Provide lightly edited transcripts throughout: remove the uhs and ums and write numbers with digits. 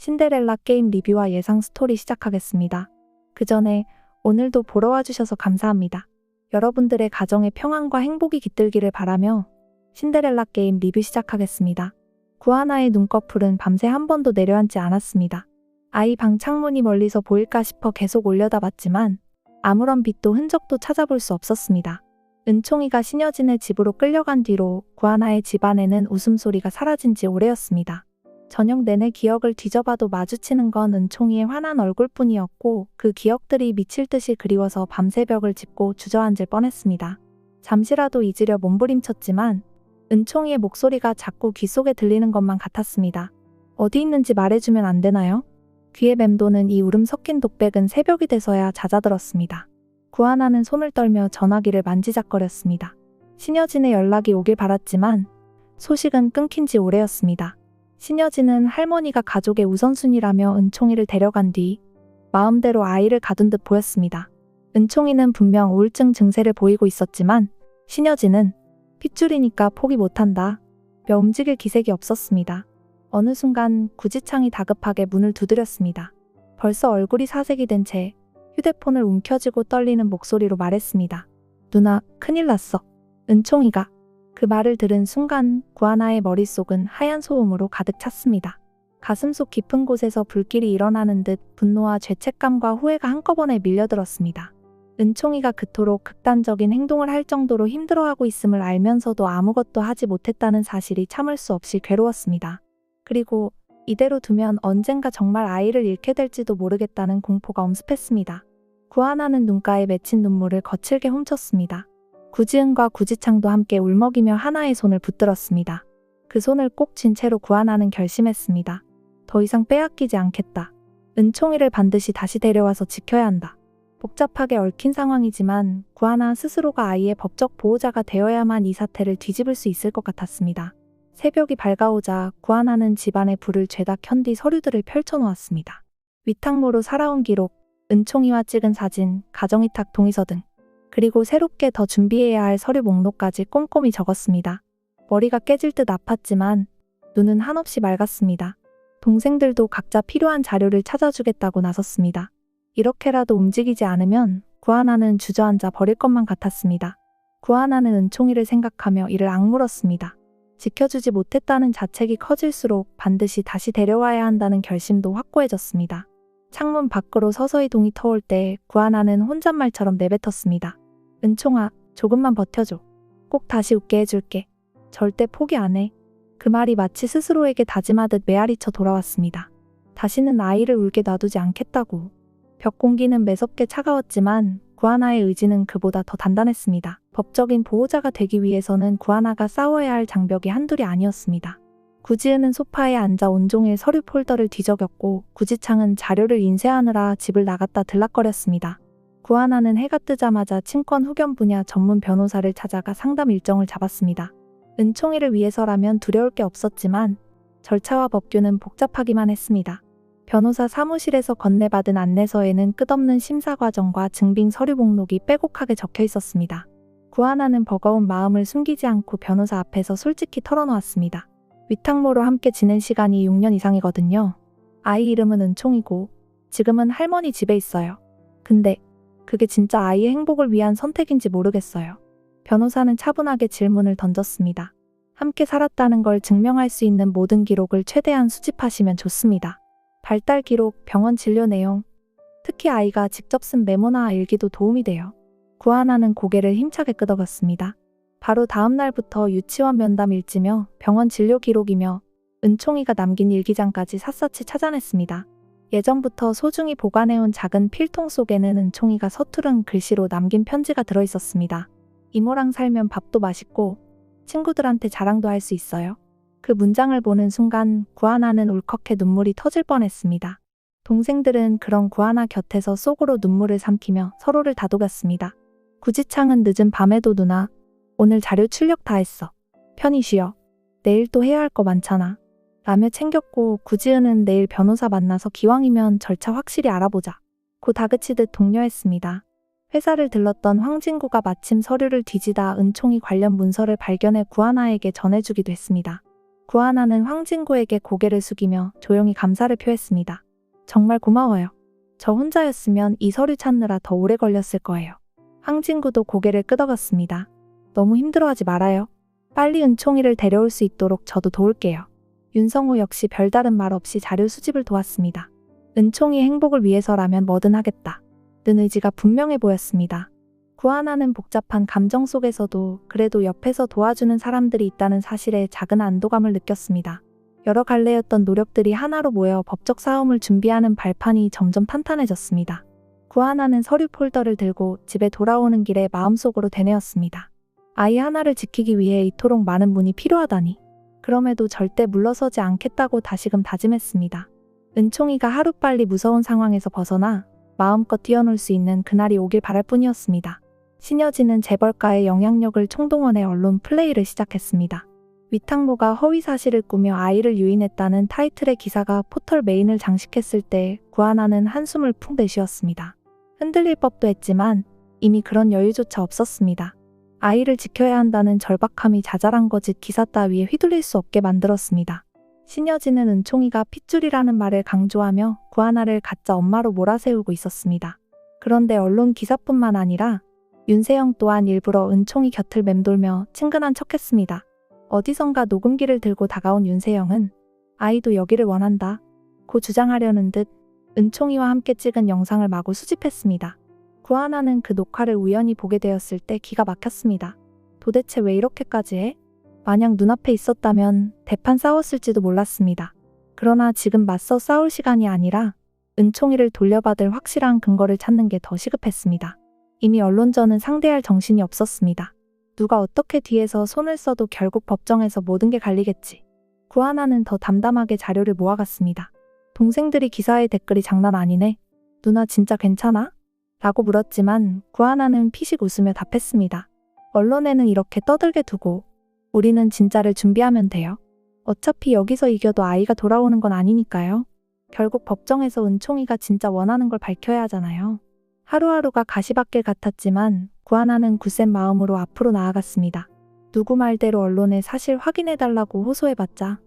신데렐라 게임 리뷰와 예상 스토리 시작하겠습니다. 그 전에 오늘도 보러 와주셔서 감사합니다. 여러분들의 가정의 평안과 행복이 깃들기를 바라며 신데렐라 게임 리뷰 시작하겠습니다. 구하나의 눈꺼풀은 밤새 한 번도 내려앉지 않았습니다. 아이 방 창문이 멀리서 보일까 싶어 계속 올려다봤지만 아무런 빛도 흔적도 찾아볼 수 없었습니다. 은총이가 신여진의 집으로 끌려간 뒤로 구하나의 집안에는 웃음소리가 사라진 지 오래였습니다. 저녁 내내 기억을 뒤져봐도 마주치는 건 은총이의 환한 얼굴뿐이었고 그 기억들이 미칠 듯이 그리워서 밤새벽을 짚고 주저앉을 뻔했습니다. 잠시라도 잊으려 몸부림쳤지만 은총이의 목소리가 자꾸 귀 속에 들리는 것만 같았습니다. 어디 있는지 말해주면 안 되나요? 귀에 맴도는 이 울음 섞인 독백은 새벽이 돼서야 잦아들었습니다. 구하나는 손을 떨며 전화기를 만지작거렸습니다. 신여진의 연락이 오길 바랐지만 소식은 끊긴 지 오래였습니다. 신여진은 할머니가 가족의 우선순위라며 은총이를 데려간 뒤 마음대로 아이를 가둔 듯 보였습니다. 은총이는 분명 우울증 증세를 보이고 있었지만 신여진은 핏줄이니까 포기 못한다 며 움직일 기색이 없었습니다. 어느 순간 구지창이 다급하게 문을 두드렸습니다. 벌써 얼굴이 사색이 된 채 휴대폰을 움켜쥐고 떨리는 목소리로 말했습니다. 누나, 큰일 났어. 은총이가. 그 말을 들은 순간 구하나의 머릿속은 하얀 소음으로 가득 찼습니다. 가슴속 깊은 곳에서 불길이 일어나는 듯 분노와 죄책감과 후회가 한꺼번에 밀려들었습니다. 은총이가 그토록 극단적인 행동을 할 정도로 힘들어하고 있음을 알면서도 아무것도 하지 못했다는 사실이 참을 수 없이 괴로웠습니다. 그리고 이대로 두면 언젠가 정말 아이를 잃게 될지도 모르겠다는 공포가 엄습했습니다. 구하나는 눈가에 맺힌 눈물을 거칠게 훔쳤습니다. 구지은과 구지창도 함께 울먹이며 하나의 손을 붙들었습니다. 그 손을 꼭 쥔 채로 구하나는 결심했습니다. 더 이상 빼앗기지 않겠다. 은총이를 반드시 다시 데려와서 지켜야 한다. 복잡하게 얽힌 상황이지만 구하나 스스로가 아이의 법적 보호자가 되어야만 이 사태를 뒤집을 수 있을 것 같았습니다. 새벽이 밝아오자 구하나는 집안에 불을 죄다 켠 뒤 서류들을 펼쳐놓았습니다. 위탁모로 살아온 기록, 은총이와 찍은 사진, 가정위탁 동의서 등 그리고 새롭게 더 준비해야 할 서류 목록까지 꼼꼼히 적었습니다. 머리가 깨질 듯 아팠지만 눈은 한없이 맑았습니다. 동생들도 각자 필요한 자료를 찾아주겠다고 나섰습니다. 이렇게라도 움직이지 않으면 구하나는 주저앉아 버릴 것만 같았습니다. 구하나는 은총이를 생각하며 이를 악물었습니다. 지켜주지 못했다는 자책이 커질수록 반드시 다시 데려와야 한다는 결심도 확고해졌습니다. 창문 밖으로 서서히 동이 터올 때 구하나는 혼잣말처럼 내뱉었습니다. 은총아, 조금만 버텨줘. 꼭 다시 웃게 해줄게. 절대 포기 안 해. 그 말이 마치 스스로에게 다짐하듯 메아리쳐 돌아왔습니다. 다시는 아이를 울게 놔두지 않겠다고. 벽 공기는 매섭게 차가웠지만 구하나의 의지는 그보다 더 단단했습니다. 법적인 보호자가 되기 위해서는 구하나가 싸워야 할 장벽이 한둘이 아니었습니다. 구지은은 소파에 앉아 온종일 서류 폴더를 뒤적였고 구지창은 자료를 인쇄하느라 집을 나갔다 들락거렸습니다. 구하나는 해가 뜨자마자 친권 후견 분야 전문 변호사를 찾아가 상담 일정을 잡았습니다. 은총이를 위해서라면 두려울 게 없었지만 절차와 법규는 복잡하기만 했습니다. 변호사 사무실에서 건네받은 안내서에는 끝없는 심사 과정과 증빙 서류 목록이 빼곡하게 적혀 있었습니다. 구하나는 버거운 마음을 숨기지 않고 변호사 앞에서 솔직히 털어놓았습니다. 위탁모로 함께 지낸 시간이 6년 이상이거든요. 아이 이름은 은총이고 지금은 할머니 집에 있어요. 근데 그게 진짜 아이의 행복을 위한 선택인지 모르겠어요. 변호사는 차분하게 질문을 던졌습니다. 함께 살았다는 걸 증명할 수 있는 모든 기록을 최대한 수집하시면 좋습니다. 발달 기록, 병원 진료 내용, 특히 아이가 직접 쓴 메모나 일기도 도움이 돼요. 구하나는 고개를 힘차게 끄덕였습니다. 바로 다음 날부터 유치원 면담 일지며 병원 진료 기록이며 은총이가 남긴 일기장까지 샅샅이 찾아냈습니다. 예전부터 소중히 보관해온 작은 필통 속에는 은총이가 서투른 글씨로 남긴 편지가 들어있었습니다. 이모랑 살면 밥도 맛있고 친구들한테 자랑도 할 수 있어요. 그 문장을 보는 순간 구하나는 울컥해 눈물이 터질 뻔했습니다. 동생들은 그런 구하나 곁에서 속으로 눈물을 삼키며 서로를 다독였습니다. 구지창은 늦은 밤에도 누나, 오늘 자료 출력 다 했어. 편히 쉬어. 내일 또 해야 할 거 많잖아. 라며 챙겼고 구지은은 내일 변호사 만나서 기왕이면 절차 확실히 알아보자. 고 다그치듯 독려했습니다. 회사를 들렀던 황진구가 마침 서류를 뒤지다 은총이 관련 문서를 발견해 구하나에게 전해주기도 했습니다. 구하나는 황진구에게 고개를 숙이며 조용히 감사를 표했습니다. 정말 고마워요. 저 혼자였으면 이 서류 찾느라 더 오래 걸렸을 거예요. 황진구도 고개를 끄덕였습니다. 너무 힘들어하지 말아요. 빨리 은총이를 데려올 수 있도록 저도 도울게요. 윤성우 역시 별다른 말 없이 자료 수집을 도왔습니다. 은총이의 행복을 위해서라면 뭐든 하겠다. 는 의지가 분명해 보였습니다. 구하나는 복잡한 감정 속에서도 그래도 옆에서 도와주는 사람들이 있다는 사실에 작은 안도감을 느꼈습니다. 여러 갈래였던 노력들이 하나로 모여 법적 싸움을 준비하는 발판이 점점 탄탄해졌습니다. 구하나는 서류 폴더를 들고 집에 돌아오는 길에 마음속으로 되뇌었습니다. 아이 하나를 지키기 위해 이토록 많은 문이 필요하다니. 그럼에도 절대 물러서지 않겠다고 다시금 다짐했습니다. 은총이가 하루빨리 무서운 상황에서 벗어나 마음껏 뛰어놀 수 있는 그날이 오길 바랄 뿐이었습니다. 신여진은 재벌가의 영향력을 총동원해 언론 플레이를 시작했습니다. 위탁모가 허위 사실을 꾸며 아이를 유인했다는 타이틀의 기사가 포털 메인을 장식했을 때 구하나는 한숨을 푹 내쉬었습니다. 흔들릴 법도 했지만 이미 그런 여유조차 없었습니다. 아이를 지켜야 한다는 절박함이 자잘한 거짓 기사 따위에 휘둘릴 수 없게 만들었습니다. 신여진은 은총이가 핏줄이라는 말을 강조하며 구하나를 가짜 엄마로 몰아세우고 있었습니다. 그런데 언론 기사뿐만 아니라 윤세영 또한 일부러 은총이 곁을 맴돌며 친근한 척했습니다. 어디선가 녹음기를 들고 다가온 윤세영은 아이도 여기를 원한다 고 주장하려는 듯 은총이와 함께 찍은 영상을 마구 수집했습니다. 구하나는 그 녹화를 우연히 보게 되었을 때 기가 막혔습니다. 도대체 왜 이렇게까지 해? 만약 눈앞에 있었다면 대판 싸웠을지도 몰랐습니다. 그러나 지금 맞서 싸울 시간이 아니라 은총이를 돌려받을 확실한 근거를 찾는 게 더 시급했습니다. 이미 언론전은 상대할 정신이 없었습니다. 누가 어떻게 뒤에서 손을 써도 결국 법정에서 모든 게 갈리겠지. 구하나는 더 담담하게 자료를 모아갔습니다. 동생들이 기사의 댓글이 장난 아니네. 누나 진짜 괜찮아? 라고 물었지만 구하나는 피식 웃으며 답했습니다. 언론에는 이렇게 떠들게 두고 우리는 진짜를 준비하면 돼요. 어차피 여기서 이겨도 아이가 돌아오는 건 아니니까요. 결국 법정에서 은총이가 진짜 원하는 걸 밝혀야 하잖아요. 하루하루가 가시밭길 같았지만 구하나는 굳센 마음으로 앞으로 나아갔습니다. 누구 말대로 언론에 사실 확인해달라고 호소해봤자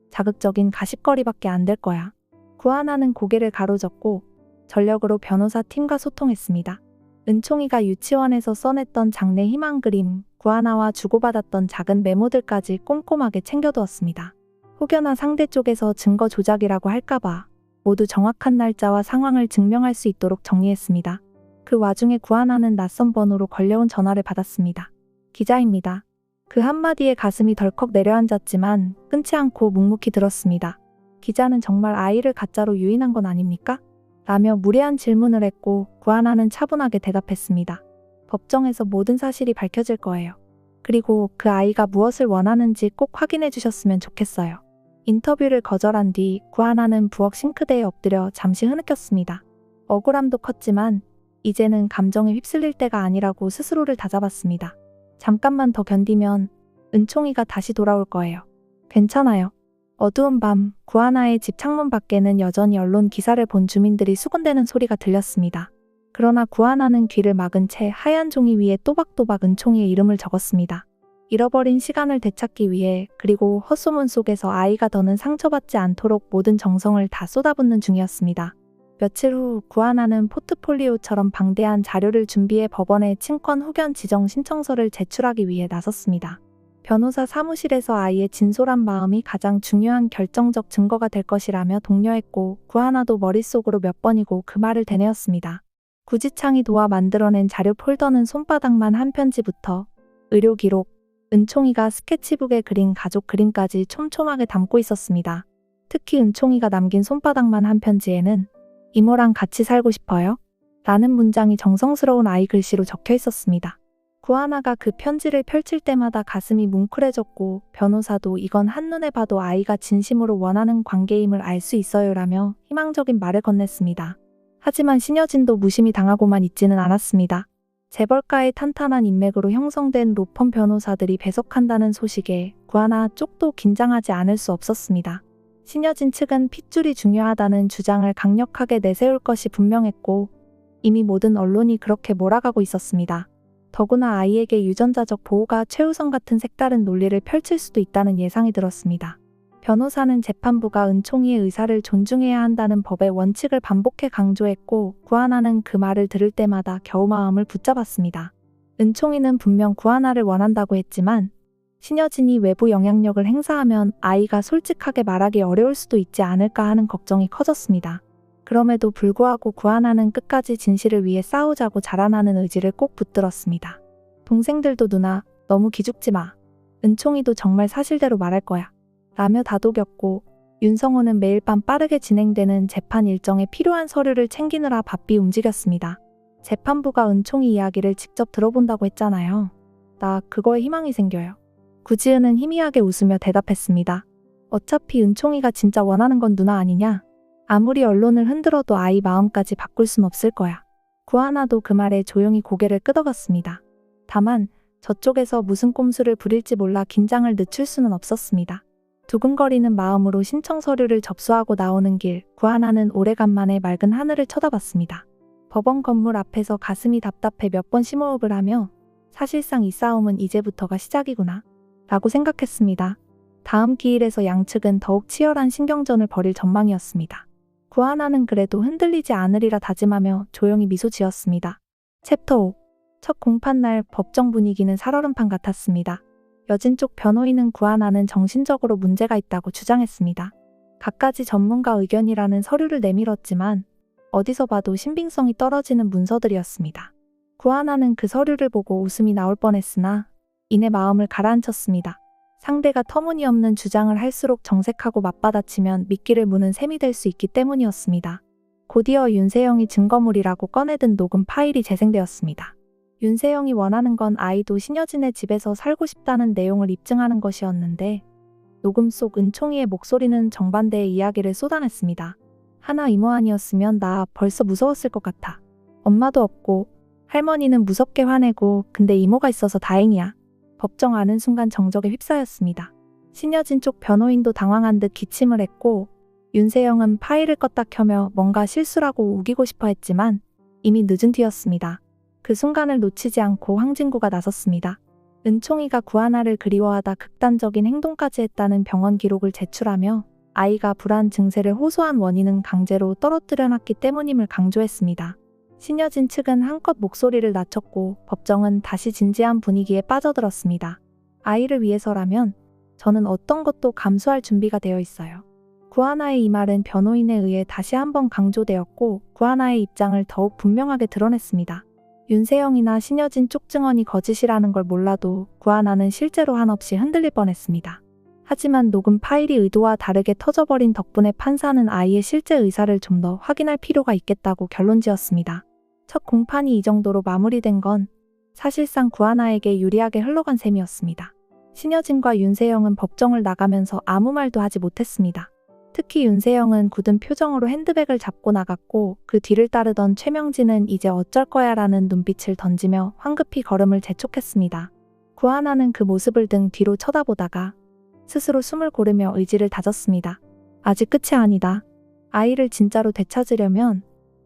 자극적인 가십거리밖에 안 될 거야. 구하나는 고개를 가로젓고 전력으로 변호사 팀과 소통했습니다. 은총이가 유치원에서 써냈던 장래 희망 그림, 구하나와 주고받았던 작은 메모들까지 꼼꼼하게 챙겨두었습니다. 혹여나 상대 쪽에서 증거 조작이라고 할까봐 모두 정확한 날짜와 상황을 증명할 수 있도록 정리했습니다. 그 와중에 구하나는 낯선 번호로 걸려온 전화를 받았습니다. 기자입니다. 그 한마디에 가슴이 덜컥 내려앉았지만 끊지 않고 묵묵히 들었습니다. 기자는 정말 아이를 가짜로 유인한 건 아닙니까? 라며 무례한 질문을 했고 구하나는 차분하게 대답했습니다. 법정에서 모든 사실이 밝혀질 거예요. 그리고 그 아이가 무엇을 원하는지 꼭 확인해 주셨으면 좋겠어요. 인터뷰를 거절한 뒤 구하나는 부엌 싱크대에 엎드려 잠시 흐느꼈습니다. 억울함도 컸지만 이제는 감정에 휩쓸릴 때가 아니라고 스스로를 다잡았습니다. 잠깐만 더 견디면 은총이가 다시 돌아올 거예요. 괜찮아요. 어두운 밤 구하나의 집 창문 밖에는 여전히 언론 기사를 본 주민들이 수군대는 소리가 들렸습니다. 그러나 구하나는 귀를 막은 채 하얀 종이 위에 또박또박 은총이의 이름을 적었습니다. 잃어버린 시간을 되찾기 위해 그리고 헛소문 속에서 아이가 더는 상처받지 않도록 모든 정성을 다 쏟아붓는 중이었습니다. 며칠 후 구하나는 포트폴리오처럼 방대한 자료를 준비해 법원에 친권 후견 지정 신청서를 제출하기 위해 나섰습니다. 변호사 사무실에서 아이의 진솔한 마음이 가장 중요한 결정적 증거가 될 것이라며 독려했고 구하나도 머릿속으로 몇 번이고 그 말을 되뇌었습니다. 구지창이 도와 만들어낸 자료 폴더는 손바닥만 한 편지부터 의료 기록, 은총이가 스케치북에 그린 가족 그림까지 촘촘하게 담고 있었습니다. 특히 은총이가 남긴 손바닥만 한 편지에는 이모랑 같이 살고 싶어요? 라는 문장이 정성스러운 아이 글씨로 적혀 있었습니다. 구하나가 그 편지를 펼칠 때마다 가슴이 뭉클해졌고 변호사도 이건 한눈에 봐도 아이가 진심으로 원하는 관계임을 알 수 있어요라며 희망적인 말을 건넸습니다. 하지만 신여진도 무심히 당하고만 있지는 않았습니다. 재벌가의 탄탄한 인맥으로 형성된 로펌 변호사들이 배석한다는 소식에 구하나 쪽도 긴장하지 않을 수 없었습니다. 신여진 측은 핏줄이 중요하다는 주장을 강력하게 내세울 것이 분명했고 이미 모든 언론이 그렇게 몰아가고 있었습니다. 더구나 아이에게 유전자적 보호가 최우선 같은 색다른 논리를 펼칠 수도 있다는 예상이 들었습니다. 변호사는 재판부가 은총이의 의사를 존중해야 한다는 법의 원칙을 반복해 강조했고 구하나는 그 말을 들을 때마다 겨우 마음을 붙잡았습니다. 은총이는 분명 구하나를 원한다고 했지만 신여진이 외부 영향력을 행사하면 아이가 솔직하게 말하기 어려울 수도 있지 않을까 하는 걱정이 커졌습니다. 그럼에도 불구하고 구하나는 끝까지 진실을 위해 싸우자고 자라나는 의지를 꼭 붙들었습니다. 동생들도 누나, 너무 기죽지 마. 은총이도 정말 사실대로 말할 거야. 라며 다독였고 윤성호는 매일 밤 빠르게 진행되는 재판 일정에 필요한 서류를 챙기느라 바삐 움직였습니다. 재판부가 은총이 이야기를 직접 들어본다고 했잖아요. 나 그거에 희망이 생겨요. 구지은은 희미하게 웃으며 대답했습니다. 어차피 은총이가 진짜 원하는 건 누나 아니냐? 아무리 언론을 흔들어도 아이 마음까지 바꿀 순 없을 거야. 구하나도 그 말에 조용히 고개를 끄덕였습니다. 다만 저쪽에서 무슨 꼼수를 부릴지 몰라 긴장을 늦출 수는 없었습니다. 두근거리는 마음으로 신청 서류를 접수하고 나오는 길, 구하나는 오래간만에 맑은 하늘을 쳐다봤습니다. 법원 건물 앞에서 가슴이 답답해 몇 번 심호흡을 하며 사실상 이 싸움은 이제부터가 시작이구나 라고 생각했습니다. 다음 기일에서 양측은 더욱 치열한 신경전을 벌일 전망이었습니다. 구하나는 그래도 흔들리지 않으리라 다짐하며 조용히 미소 지었습니다. 챕터 5. 첫 공판날 법정 분위기는 살얼음판 같았습니다. 여진 쪽 변호인은 구하나는 정신적으로 문제가 있다고 주장했습니다. 갖가지 전문가 의견이라는 서류를 내밀었지만 어디서 봐도 신빙성이 떨어지는 문서들이었습니다. 구하나는 그 서류를 보고 웃음이 나올 뻔했으나 이내 마음을 가라앉혔습니다. 상대가 터무니없는 주장을 할수록 정색하고 맞받아치면 미끼를 무는 셈이 될 수 있기 때문이었습니다. 곧이어 윤세영이 증거물이라고 꺼내든 녹음 파일이 재생되었습니다. 윤세영이 원하는 건 아이도 신여진의 집에서 살고 싶다는 내용을 입증하는 것이었는데 녹음 속 은총이의 목소리는 정반대의 이야기를 쏟아냈습니다. 하나 이모 아니었으면 나 벌써 무서웠을 것 같아. 엄마도 없고 할머니는 무섭게 화내고 근데 이모가 있어서 다행이야. 법정 아는 순간 정적에 휩싸였습니다. 신여진 쪽 변호인도 당황한 듯 기침을 했고 윤세영은 파일을 껐다 켜며 뭔가 실수라고 우기고 싶어 했지만 이미 늦은 뒤였습니다. 그 순간을 놓치지 않고 황진구가 나섰습니다. 은총이가 구하나를 그리워하다 극단적인 행동까지 했다는 병원 기록을 제출하며 아이가 불안 증세를 호소한 원인은 강제로 떨어뜨려놨기 때문임을 강조했습니다. 신여진 측은 한껏 목소리를 낮췄고 법정은 다시 진지한 분위기에 빠져들었습니다. 아이를 위해서라면 저는 어떤 것도 감수할 준비가 되어 있어요. 구하나의 이 말은 변호인에 의해 다시 한번 강조되었고 구하나의 입장을 더욱 분명하게 드러냈습니다. 윤세영이나 신여진 쪽 증언이 거짓이라는 걸 몰라도 구하나는 실제로 한없이 흔들릴 뻔했습니다. 하지만 녹음 파일이 의도와 다르게 터져버린 덕분에 판사는 아이의 실제 의사를 좀 더 확인할 필요가 있겠다고 결론지었습니다. 첫 공판이 이 정도로 마무리된 건 사실상 구하나에게 유리하게 흘러간 셈이었습니다. 신여진과 윤세영은 법정을 나가면서 아무 말도 하지 못했습니다. 특히 윤세영은 굳은 표정으로 핸드백을 잡고 나갔고 그 뒤를 따르던 최명진은 이제 어쩔 거야 라는 눈빛을 던지며 황급히 걸음을 재촉했습니다. 구하나는 그 모습을 등 뒤로 쳐다보다가 스스로 숨을 고르며 의지를 다졌습니다. 아직 끝이 아니다. 아이를 진짜로 되찾으려면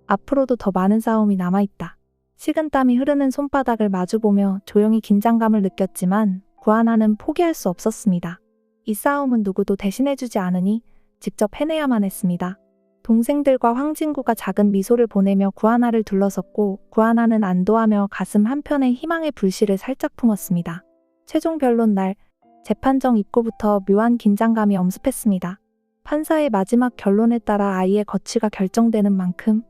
앞으로도 더 많은 싸움이 남아있다. 식은땀이 흐르는 손바닥을 마주보며 조용히 긴장감을 느꼈지만 구하나는 포기할 수 없었습니다. 이 싸움은 누구도 대신해주지 않으니 직접 해내야만 했습니다. 동생들과 황진구가 작은 미소를 보내며 구하나를 둘러섰고 구하나는 안도하며 가슴 한편에 희망의 불씨를 살짝 품었습니다. 최종 변론 날 재판정 입구부터 묘한 긴장감이 엄습했습니다. 판사의 마지막 결론에 따라 아이의 거취가 결정되는 만큼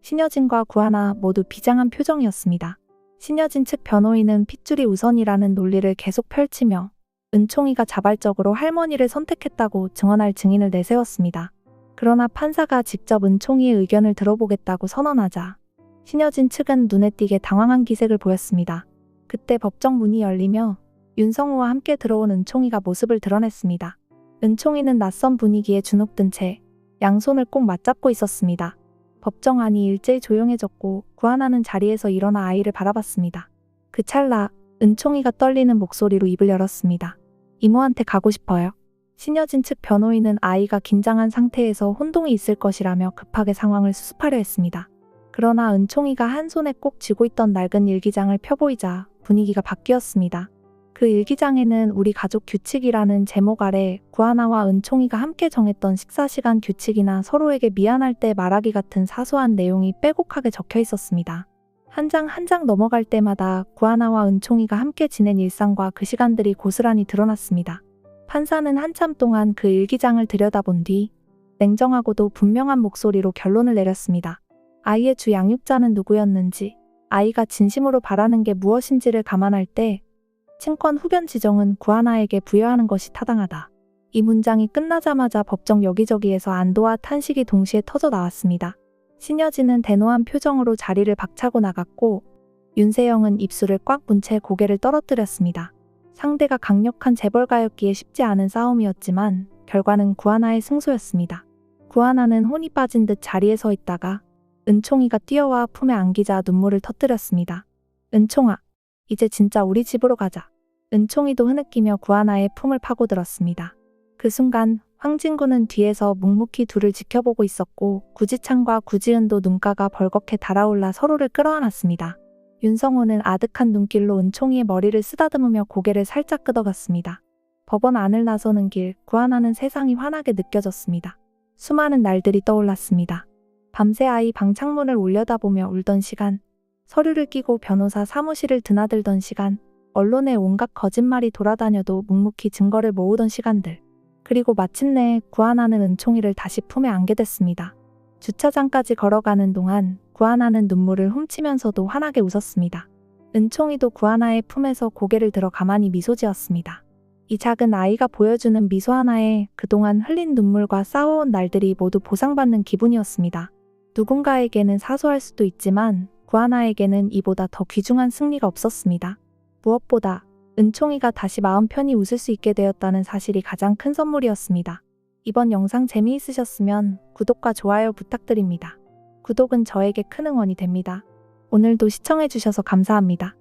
신여진과 구하나 모두 비장한 표정이었습니다. 신여진 측 변호인은 핏줄이 우선이라는 논리를 계속 펼치며 은총이가 자발적으로 할머니를 선택했다고 증언할 증인을 내세웠습니다. 그러나 판사가 직접 은총이의 의견을 들어보겠다고 선언하자 신여진 측은 눈에 띄게 당황한 기색을 보였습니다. 그때 법정 문이 열리며 윤성우와 함께 들어온 은총이가 모습을 드러냈습니다. 은총이는 낯선 분위기에 주눅든 채 양손을 꼭 맞잡고 있었습니다. 법정 안이 일제히 조용해졌고 구하나는 자리에서 일어나 아이를 바라봤습니다. 그 찰나 은총이가 떨리는 목소리로 입을 열었습니다. 이모한테 가고 싶어요. 신여진 측 변호인은 아이가 긴장한 상태에서 혼동이 있을 것이라며 급하게 상황을 수습하려 했습니다. 그러나 은총이가 한 손에 꼭 쥐고 있던 낡은 일기장을 펴보이자 분위기가 바뀌었습니다. 그 일기장에는 우리 가족 규칙이라는 제목 아래 구하나와 은총이가 함께 정했던 식사 시간 규칙이나 서로에게 미안할 때 말하기 같은 사소한 내용이 빼곡하게 적혀 있었습니다. 한 장 한 장 넘어갈 때마다 구하나와 은총이가 함께 지낸 일상과 그 시간들이 고스란히 드러났습니다. 판사는 한참 동안 그 일기장을 들여다본 뒤 냉정하고도 분명한 목소리로 결론을 내렸습니다. 아이의 주 양육자는 누구였는지, 아이가 진심으로 바라는 게 무엇인지를 감안할 때 친권 후견 지정은 구하나에게 부여하는 것이 타당하다. 이 문장이 끝나자마자 법정 여기저기에서 안도와 탄식이 동시에 터져 나왔습니다. 신여진은 대노한 표정으로 자리를 박차고 나갔고 윤세영은 입술을 꽉 문 채 고개를 떨어뜨렸습니다. 상대가 강력한 재벌가였기에 쉽지 않은 싸움이었지만 결과는 구하나의 승소였습니다. 구하나는 혼이 빠진 듯 자리에 서 있다가 은총이가 뛰어와 품에 안기자 눈물을 터뜨렸습니다. 은총아, 이제 진짜 우리 집으로 가자. 은총이도 흐느끼며 구하나의 품을 파고들었습니다. 그 순간 황진구는 뒤에서 묵묵히 둘을 지켜보고 있었고 구지창과 구지은도 눈가가 벌겋게 달아올라 서로를 끌어안았습니다. 윤성호는 아득한 눈길로 은총이의 머리를 쓰다듬으며 고개를 살짝 끄덕였습니다. 법원 안을 나서는 길, 구하나는 세상이 환하게 느껴졌습니다. 수많은 날들이 떠올랐습니다. 밤새 아이 방 창문을 올려다보며 울던 시간, 서류를 끼고 변호사 사무실을 드나들던 시간, 언론에 온갖 거짓말이 돌아다녀도 묵묵히 증거를 모으던 시간들. 그리고 마침내 구하나는 은총이를 다시 품에 안게 됐습니다. 주차장까지 걸어가는 동안 구하나는 눈물을 훔치면서도 환하게 웃었습니다. 은총이도 구하나의 품에서 고개를 들어 가만히 미소 지었습니다. 이 작은 아이가 보여주는 미소 하나에 그동안 흘린 눈물과 싸워온 날들이 모두 보상받는 기분이었습니다. 누군가에게는 사소할 수도 있지만 구하나에게는 이보다 더 귀중한 승리가 없었습니다. 무엇보다 은총이가 다시 마음 편히 웃을 수 있게 되었다는 사실이 가장 큰 선물이었습니다. 이번 영상 재미있으셨으면 구독과 좋아요 부탁드립니다. 구독은 저에게 큰 응원이 됩니다. 오늘도 시청해주셔서 감사합니다.